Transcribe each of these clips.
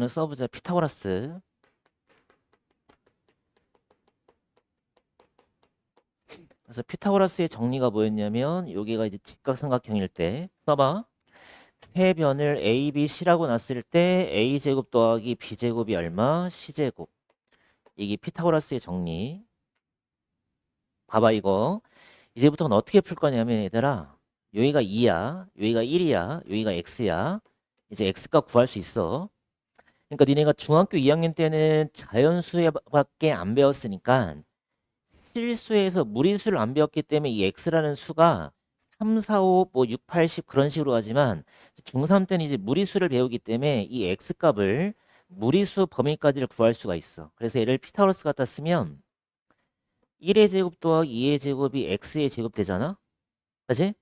써보자. 피타고라스. 그래서 피타고라스의 정리가 뭐였냐면 여기가 이제 직각삼각형일 때 써봐. 세 변을 A, B, C라고 놨을 때 A제곱 더하기 B제곱이 얼마? C제곱. 이게 피타고라스의 정리. 봐봐 이거. 이제부터는 어떻게 풀 거냐면 얘들아. 여기가 2야. 여기가 1이야. 여기가 X야. 이제 X값 구할 수 있어. 그러니까 니네가 중학교 2학년 때는 자연수밖에 안 배웠으니까 실수에서 무리수를 안 배웠기 때문에 이 x라는 수가 3, 4, 5, 뭐 6, 8, 10 그런 식으로 가지만 중3 때는 이제 무리수를 배우기 때문에 이 x값을 무리수 범위까지를 구할 수가 있어. 그래서 얘를 피타고라스 갖다 쓰면 1의 제곱 더하기 2의 제곱이 x의 제곱 되잖아. 그지?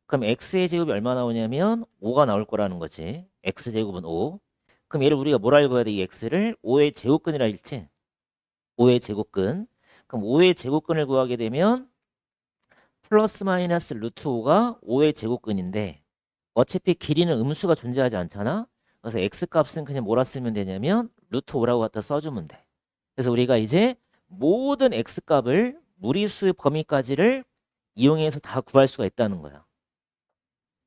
그럼 x의 제곱이 얼마 나오냐면 5가 나올 거라는 거지. x제곱은 5. 그럼 얘를 우리가 뭐라 읽어야 돼? 이 x를 5의 제곱근이라 읽지. 5의 제곱근. 그럼 5의 제곱근을 구하게 되면 플러스 마이너스 루트 5가 5의 제곱근인데 어차피 길이는 음수가 존재하지 않잖아. 그래서 x값은 그냥 뭐라 쓰면 되냐면 루트 5라고 갖다 써주면 돼. 그래서 우리가 이제 모든 x값을 무리수 범위까지를 이용해서 다 구할 수가 있다는 거야.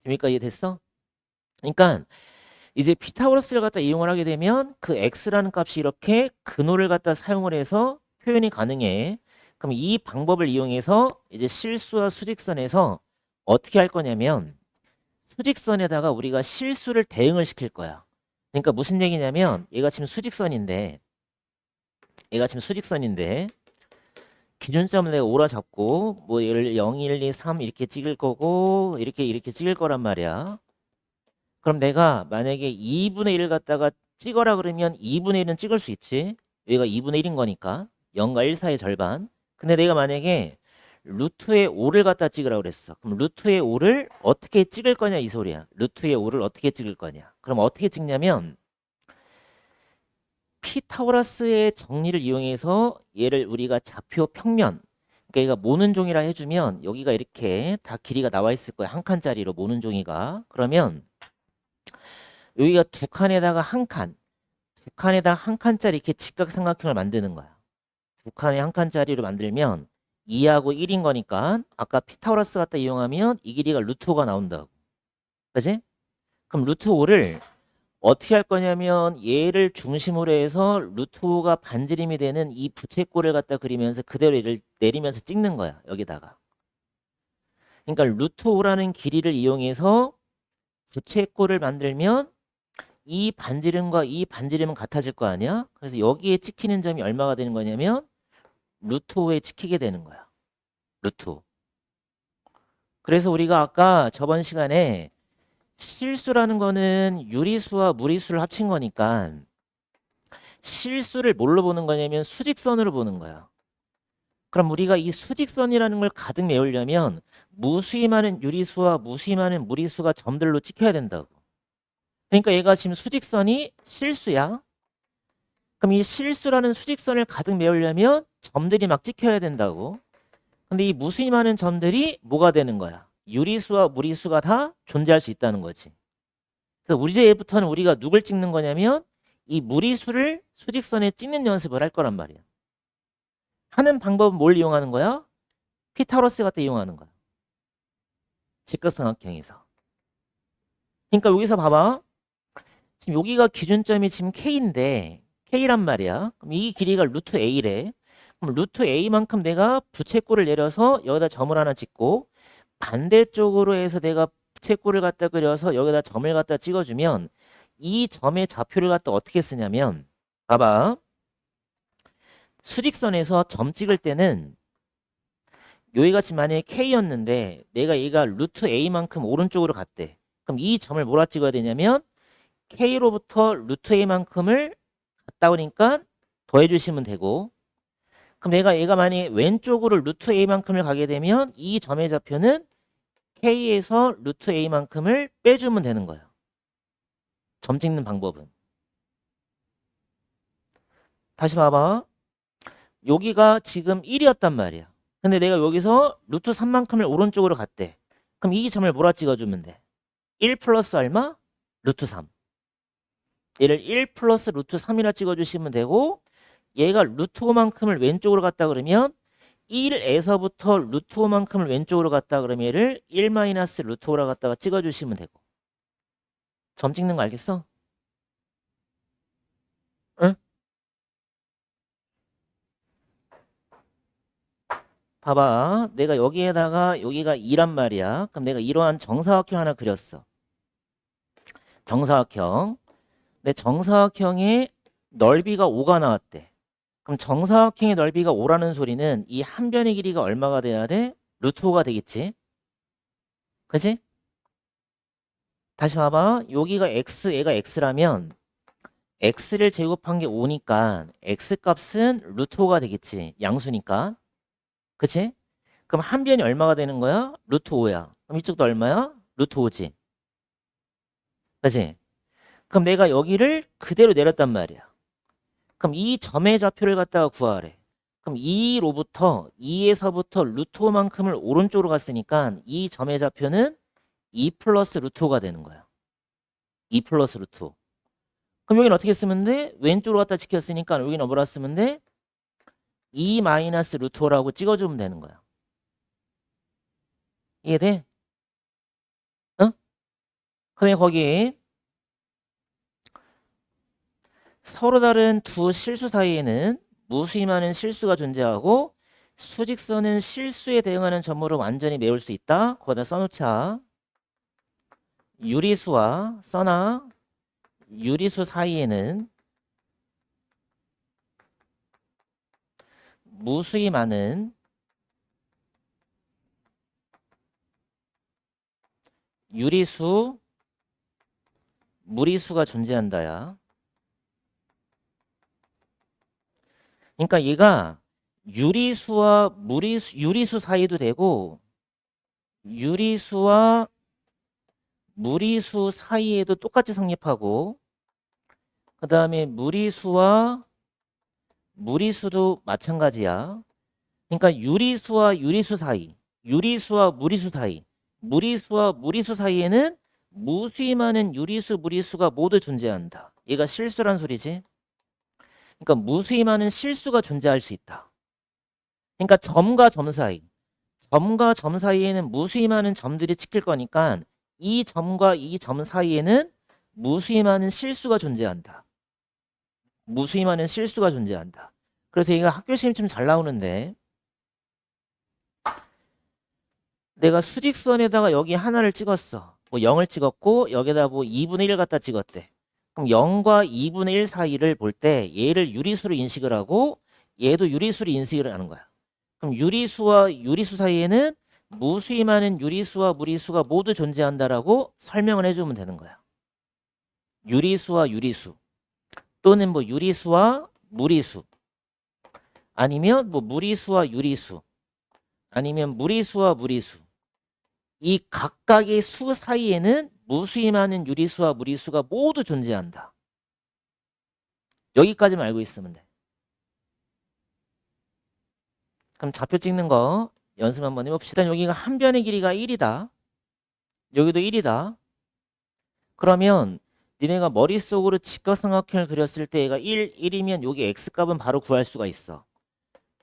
재미까지 이해됐어? 그러니까 이제 피타고라스를 갖다 이용을 하게 되면 그 x라는 값이 이렇게 근호를 갖다 사용을 해서 표현이 가능해. 그럼 이 방법을 이용해서 이제 실수와 수직선에서 어떻게 할 거냐면 수직선에다가 우리가 실수를 대응을 시킬 거야. 그러니까 무슨 얘기냐면 얘가 지금 수직선인데 기준점을 내가 오라 잡고 뭐 얘를 0, 1, 2, 3 이렇게 찍을 거고 이렇게 찍을 거란 말이야. 그럼 내가 만약에 2분의 1을 갖다가 찍어라 그러면 2분의 1은 찍을 수 있지. 여기가 2분의 1인 거니까 0과 1 사이의 절반. 근데 내가 만약에 루트의 5를 갖다 찍으라 그랬어. 그럼 루트의 5를 어떻게 찍을 거냐 이 소리야. 루트의 5를 어떻게 찍을 거냐. 그럼 어떻게 찍냐면 피타고라스의 정리를 이용해서 얘를 우리가 좌표 평면, 그러니까 얘가 모는 종이라 해주면 여기가 이렇게 다 길이가 나와 있을 거야. 한 칸짜리로 모는 종이가. 그러면 여기가 두 칸에다가 한 칸, 두 칸에다 한 칸짜리 이렇게 직각삼각형을 만드는 거야. 두 칸에 한 칸짜리로 만들면 2하고 1인 거니까 아까 피타고라스 갖다 이용하면 이 길이가 루트 5가 나온다고. 그지? 그럼 루트 5를 어떻게 할 거냐면 얘를 중심으로 해서 루트 5가 반지름이 되는 이 부채꼴을 갖다 그리면서 그대로 얘를 내리면서 찍는 거야. 여기다가. 그러니까 루트 5라는 길이를 이용해서 부채꼴을 만들면 이 반지름과 이 반지름은 같아질 거 아니야? 그래서 여기에 찍히는 점이 얼마가 되는 거냐면 루트 5에 찍히게 되는 거야. 루트 5. 그래서 우리가 아까 저번 시간에 실수라는 거는 유리수와 무리수를 합친 거니까 실수를 뭘로 보는 거냐면 수직선으로 보는 거야. 그럼 우리가 이 수직선이라는 걸 가득 메우려면 무수히 많은 유리수와 무수히 많은 무리수가 점들로 찍혀야 된다고. 그러니까 얘가 지금 수직선이 실수야. 그럼 이 실수라는 수직선을 가득 메우려면 점들이 막 찍혀야 된다고. 근데 이 무수히 많은 점들이 뭐가 되는 거야? 유리수와 무리수가 다 존재할 수 있다는 거지. 그래서 이제부터는 우리가 누굴 찍는 거냐면 이 무리수를 수직선에 찍는 연습을 할 거란 말이야. 하는 방법은 뭘 이용하는 거야? 피타고라스 갖다 이용하는 거야. 직각삼각형에서. 그러니까 여기서 봐봐. 지금 여기가 기준점이 지금 K인데 K란 말이야. 그럼 이 길이가 루트 A래. 그럼 루트 A만큼 내가 부채꼴을 내려서 여기다 점을 하나 찍고 반대쪽으로 해서 내가 부채꼴을 갖다 그려서 여기다 점을 갖다 찍어주면 이 점의 좌표를 갖다 어떻게 쓰냐면 봐봐. 수직선에서 점 찍을 때는 여기가 지금 만약에 K였는데 내가 얘가 루트 A만큼 오른쪽으로 갔대. 그럼 이 점을 뭐라 찍어야 되냐면 K로부터 루트 A만큼을 갔다 오니까 더해주시면 되고 그럼 내가 얘가 만약에 왼쪽으로 루트 A만큼을 가게 되면 이 점의 좌표는 K에서 루트 A만큼을 빼주면 되는 거야. 점 찍는 방법은. 다시 봐봐. 여기가 지금 1이었단 말이야. 근데 내가 여기서 루트 3만큼을 오른쪽으로 갔대. 그럼 이 점을 뭐라 찍어주면 돼? 1 플러스 얼마? 루트 3. 얘를 1 플러스 루트 3이라 찍어주시면 되고 얘가 루트 5만큼을 왼쪽으로 갔다 그러면 1에서부터 루트 5만큼을 왼쪽으로 갔다 그러면 얘를 1 마이너스 루트 5라 갖다가 찍어주시면 되고 점 찍는 거 알겠어? 응? 봐봐. 내가 여기에다가 여기가 2란 말이야. 그럼 내가 이러한 정사각형 하나 그렸어. 정사각형. 내 정사각형의 넓이가 5가 나왔대. 그럼 정사각형의 넓이가 5라는 소리는 이 한 변의 길이가 얼마가 돼야 돼? 루트 5가 되겠지? 그치? 다시 봐봐. 여기가 x, 얘가 x라면 x를 제곱한 게 5니까 x 값은 루트 5가 되겠지. 양수니까. 그치? 그럼 한 변이 얼마가 되는 거야? 루트 5야. 그럼 이쪽도 얼마야? 루트 5지. 그치? 그럼 내가 여기를 그대로 내렸단 말이야. 그럼 이 점의 좌표를 갖다가 구하래. 그럼 2에서부터 루트 5만큼을 오른쪽으로 갔으니까 이 점의 좌표는 2 플러스 루트 5가 되는 거야. 2 플러스 루트 5. 그럼 여기는 어떻게 쓰면 돼? 왼쪽으로 갖다 찍혔으니까 여기는 뭐라 쓰면 돼? 2 마이너스 루트 5라고 찍어주면 되는 거야. 이해돼? 어? 그다음에 거기 서로 다른 두 실수 사이에는 무수히 많은 실수가 존재하고 수직선은 실수에 대응하는 점으로 완전히 메울 수 있다. 거기다 써놓자. 유리수와 써나 유리수 사이에는 무수히 많은 유리수, 무리수가 존재한다야. 그러니까 얘가 유리수와 유리수 사이도 되고 유리수와 무리수 사이에도 똑같이 성립하고 그 다음에 무리수와 무리수도 마찬가지야. 그러니까 유리수와 유리수 사이, 유리수와 무리수 사이, 무리수와 무리수 사이에는 무수히 많은 유리수, 무리수가 모두 존재한다. 얘가 실수란 소리지. 그러니까 무수히 많은 실수가 존재할 수 있다. 그러니까 점과 점 사이, 점과 점 사이에는 무수히 많은 점들이 찍힐 거니까 이 점과 이 점 사이에는 무수히 많은 실수가 존재한다. 무수히 많은 실수가 존재한다. 그래서 얘가 학교 시험 좀 잘 나오는데 내가 수직선에다가 여기 하나를 찍었어. 뭐 0을 찍었고 여기다 뭐 2분의 1 갖다 찍었대. 그럼 0과 2분의 1 사이를 볼 때 얘를 유리수로 인식을 하고 얘도 유리수로 인식을 하는 거야. 그럼 유리수와 유리수 사이에는 무수히 많은 유리수와 무리수가 모두 존재한다라고 설명을 해주면 되는 거야. 유리수와 유리수 또는 뭐 유리수와 무리수 아니면 뭐 무리수와 유리수 아니면 무리수와 무리수 이 각각의 수 사이에는 무수히 많은 유리수와 무리수가 모두 존재한다. 여기까지만 알고 있으면 돼. 그럼 좌표 찍는 거 연습 한번 해봅시다. 여기가 한 변의 길이가 1이다. 여기도 1이다. 그러면 니네가 머릿속으로 직각삼각형을 그렸을 때 얘가 1이면 여기 x값은 바로 구할 수가 있어.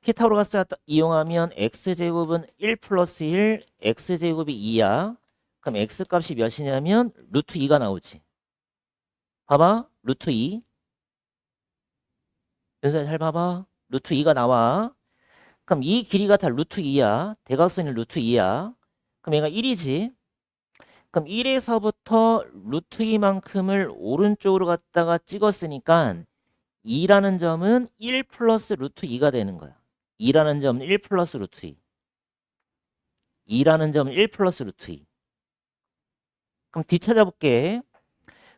피타고라스 이용하면 x제곱은 1 플러스 1, x제곱이 2야. 그럼 x값이 몇이냐면 루트 2가 나오지. 봐봐. 루트 2. 연수야 잘 봐봐. 루트 2가 나와. 그럼 이 길이가 다 루트 2야. 대각선이 루트 2야. 그럼 얘가 1이지. 그럼 1에서부터 루트 2만큼을 오른쪽으로 갖다가 찍었으니까 2라는 점은 1 플러스 루트 2가 되는 거야. 2라는 점은 1 플러스 루트 2. 2라는 점은 1 플러스 루트 2. 그럼 D 찾아볼게.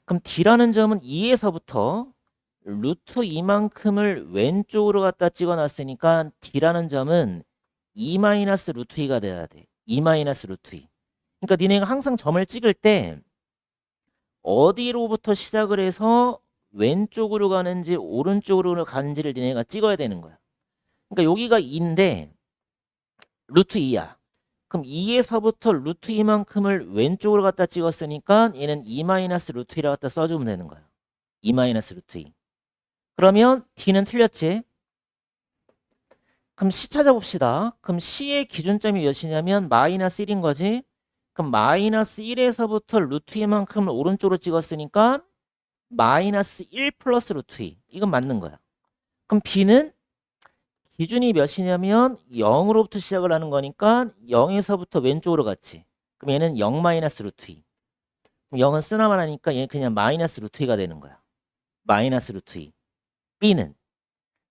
그럼 D라는 점은 2에서부터 루트 2만큼을 왼쪽으로 갖다 찍어놨으니까 D라는 점은 2 마이너스 루트 2가 돼야 돼. 2 마이너스 루트 2. 그러니까 니네가 항상 점을 찍을 때 어디로부터 시작을 해서 왼쪽으로 가는지 오른쪽으로 가는지를 니네가 찍어야 되는 거야. 그러니까 여기가 2인데 루트 2야. 그럼 2에서부터 루트 2만큼을 왼쪽으로 갖다 찍었으니까 얘는 2 마이너스 루트 2라 갖다 써주면 되는 거야. 2 마이너스 루트 2. 그러면 D는 틀렸지? 그럼 C 찾아봅시다. 그럼 C의 기준점이 몇이냐면 마이너스 1인 거지. 그럼 마이너스 1에서부터 루트 2만큼을 오른쪽으로 찍었으니까 마이너스 1 플러스 루트 2. 이건 맞는 거야. 그럼 B는 기준이 몇이냐면 0으로부터 시작을 하는 거니까 0에서부터 왼쪽으로 갔지. 그럼 얘는 0 마이너스 루트 2. 그럼 0은 쓰나만 하니까 얘는 그냥 마이너스 루트 2가 되는 거야. 마이너스 루트 2. B는.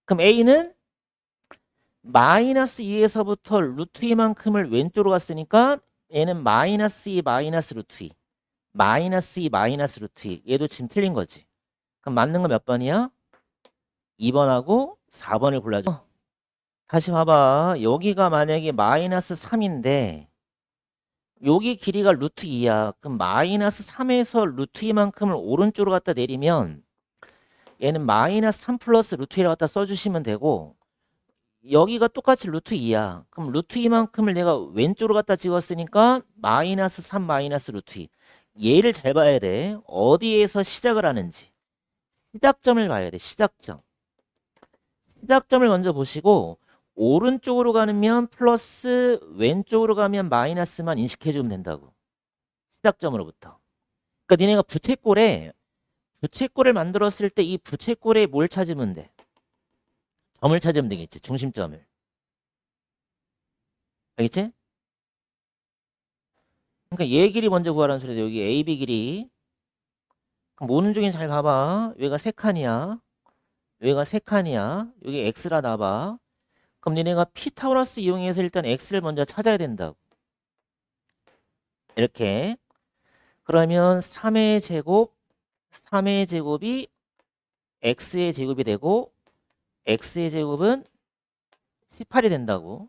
그럼 A는 마이너스 2에서부터 루트 2만큼을 왼쪽으로 갔으니까 얘는 마이너스 2 마이너스 루트 2. 마이너스 2 마이너스 루트 2. 얘도 지금 틀린 거지. 그럼 맞는 거 몇 번이야? 2번하고 4번을 골라줘. 다시 봐봐. 여기가 만약에 마이너스 3인데 여기 길이가 루트 2야. 그럼 마이너스 3에서 루트 2만큼을 오른쪽으로 갖다 내리면 얘는 마이너스 3 플러스 루트 2를 갖다 써주시면 되고 여기가 똑같이 루트 2야. 그럼 루트 2만큼을 내가 왼쪽으로 갖다 찍었으니까 마이너스 3 마이너스 루트 2. 얘를 잘 봐야 돼. 어디에서 시작을 하는지. 시작점을 봐야 돼. 시작점. 시작점을 먼저 보시고 오른쪽으로 가면 플러스 왼쪽으로 가면 마이너스만 인식해주면 된다고. 시작점으로부터. 그러니까 니네가 부채꼴을 만들었을 때 이 부채꼴에 뭘 찾으면 돼? 점을 찾으면 되겠지. 중심점을. 알겠지? 그러니까 얘 길이 먼저 구하라는 소리다. 여기 AB 길이. 그럼 오른쪽엔 잘 봐봐. 여기가 3칸이야. 여기가 3칸이야. 여기 X라 놔봐. 그럼 니네가 피타고라스 이용해서 일단 X를 먼저 찾아야 된다고. 이렇게. 그러면 3의 제곱이 X의 제곱이 되고 X의 제곱은 18이 된다고.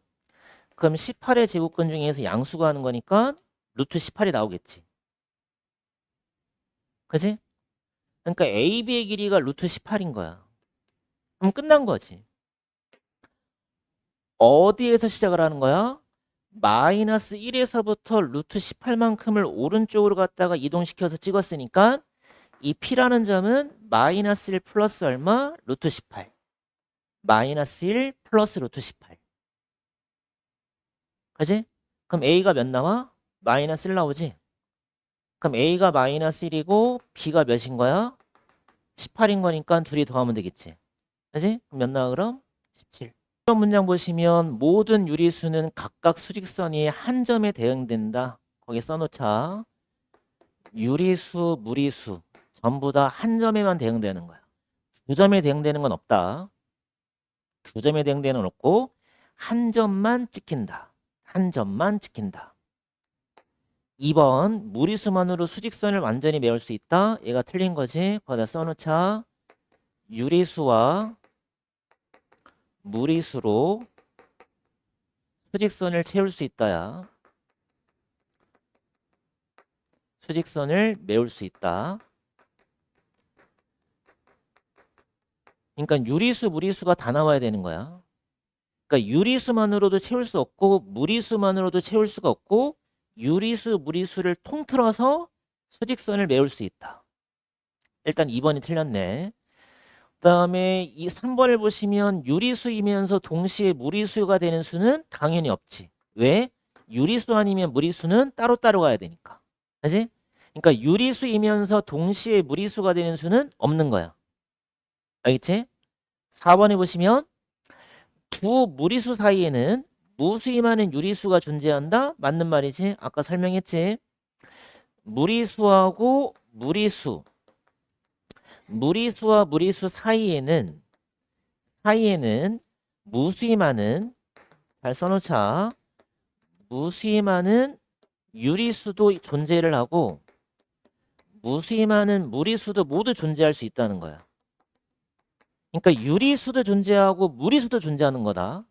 그럼 18의 제곱근 중에서 양수가 하는 거니까 루트 18이 나오겠지. 그치? 그러니까 AB의 길이가 루트 18인 거야. 그럼 끝난 거지. 어디에서 시작을 하는 거야? 마이너스 1에서부터 루트 18만큼을 오른쪽으로 갔다가 이동시켜서 찍었으니까 이 P라는 점은 마이너스 1 플러스 얼마? 루트 18. 마이너스 1 플러스 루트 18. 그지? 그럼 A가 몇 나와? 마이너스 1 나오지? 그럼 A가 마이너스 1이고 B가 몇인 거야? 18인 거니까 둘이 더하면 되겠지. 그지? 그럼 몇 나와 그럼? 17. 이런 문장 보시면 모든 유리수는 각각 수직선이 한 점에 대응된다. 거기 써놓자. 유리수, 무리수 전부 다 한 점에만 대응되는 거야. 두 점에 대응되는 건 없다. 두 점에 대응되는 건 없고 한 점만 찍힌다. 한 점만 찍힌다. 2번 무리수만으로 수직선을 완전히 메울 수 있다. 얘가 틀린 거지. 거기다 써놓자. 유리수와 무리수로 수직선을 채울 수 있다야. 수직선을 메울 수 있다. 그러니까 유리수, 무리수가 다 나와야 되는 거야. 그러니까 유리수만으로도 채울 수 없고 무리수만으로도 채울 수가 없고 유리수, 무리수를 통틀어서 수직선을 메울 수 있다. 일단 2번이 틀렸네. 그 다음에 이 3번을 보시면 유리수이면서 동시에 무리수가 되는 수는 당연히 없지. 왜? 유리수 아니면 무리수는 따로따로 가야 되니까. 그지? 그러니까 유리수이면서 동시에 무리수가 되는 수는 없는 거야. 알겠지? 4번에 보시면 두 무리수 사이에는 무수히 많은 유리수가 존재한다? 맞는 말이지. 아까 설명했지. 무리수하고 무리수와 무리수 사이에는 무수히 많은, 잘 써놓자. 무수히 많은 유리수도 존재를 하고 무수히 많은 무리수도 모두 존재할 수 있다는 거야. 그러니까 유리수도 존재하고 무리수도 존재하는 거다.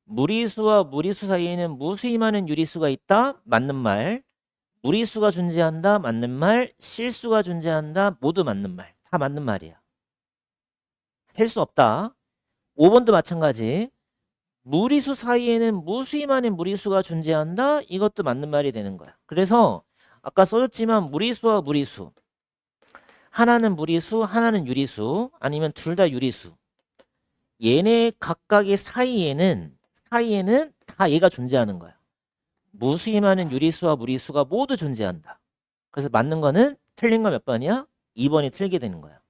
무리수와 무리수 사이에는 무수히 많은 유리수가 있다. 맞는 말. 무리수가 존재한다. 맞는 말. 실수가 존재한다. 모두 맞는 말. 다 맞는 말이야. 셀 수 없다. 5번도 마찬가지. 무리수 사이에는 무수히 많은 무리수가 존재한다. 이것도 맞는 말이 되는 거야. 그래서 아까 써줬지만 무리수와 무리수 하나는 무리수, 하나는 유리수, 아니면 둘 다 유리수. 얘네 각각의 사이에는 다 얘가 존재하는 거야. 무수히 많은 유리수와 무리수가 모두 존재한다. 그래서 맞는 거는 틀린 거 몇 번이야? 2번이 틀리게 되는 거야.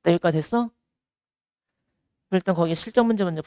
여기까지 됐어? 일단 거기 실전 문제 먼저